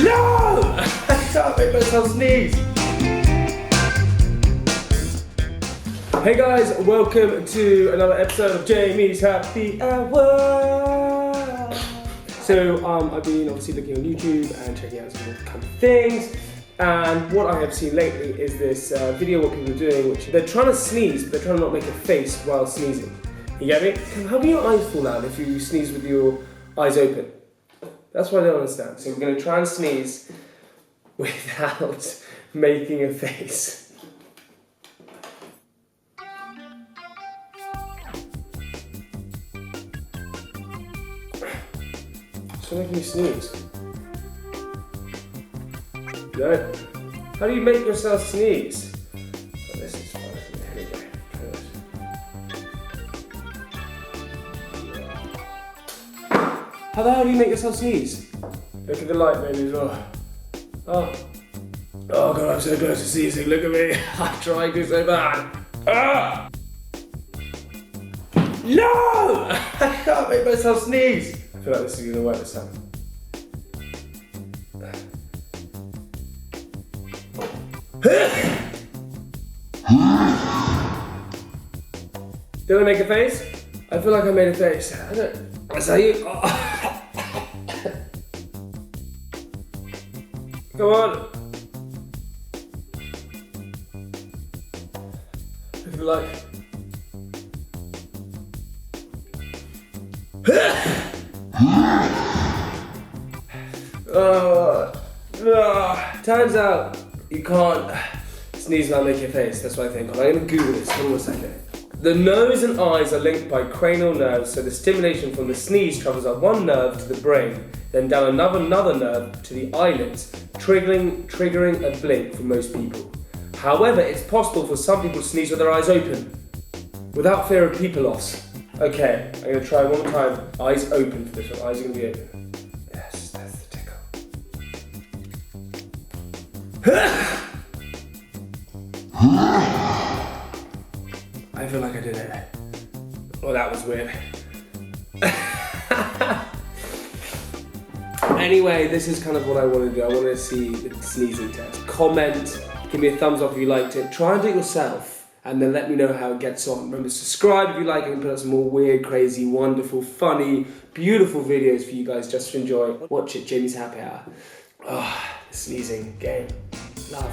No! I can't make myself sneeze. Hey guys, welcome to another episode of Jamie's Happy Hour. So I've been obviously looking on YouTube and checking out some of the kind of things. And what I have seen lately is this video what people are doing, which they're trying to sneeze, but they're trying to not make a face while sneezing. You get me? How do your eyes fall out if you sneeze with your eyes open? That's what I don't understand. So we're going to try and sneeze without making a face. It's making me sneeze. No. How do you make yourself sneeze? Oh, this is fun. Here we go. How the hell do you make yourself sneeze? Look at the light, baby, as well. Oh God, I'm so close to sneezing. Look at me. I'm trying to so bad. Ah! No! I can't make myself sneeze. I feel like this is going to work this time. Did I make a face? I feel like I made a face. I don't. That's how you. Oh. Come on. If you like. Turns out you can't sneeze without making a face. That's what I think. I'm going to Google this. Hold on a second. The nose and eyes are linked by cranial nerves, so the stimulation from the sneeze travels up one nerve to the brain, then down another nerve to the eyelids, triggering a blink for most people. However, it's possible for some people to sneeze with their eyes open, without fear of people loss. Okay, I'm going to try one more time. Eyes open for this one. Eyes are going to be open. Yes, that's the tickle. I feel like I did it. Well, that was weird. Anyway, this is kind of what I want to do. I want to see the sneezing test. Comment, give me a thumbs up if you liked it. Try and do it yourself, and then let me know how it gets on. Remember, subscribe if you like it, and put up some more weird, crazy, wonderful, funny, beautiful videos for you guys just to enjoy. Watch it, Jamie's Happy Hour. Oh, the sneezing game. Love.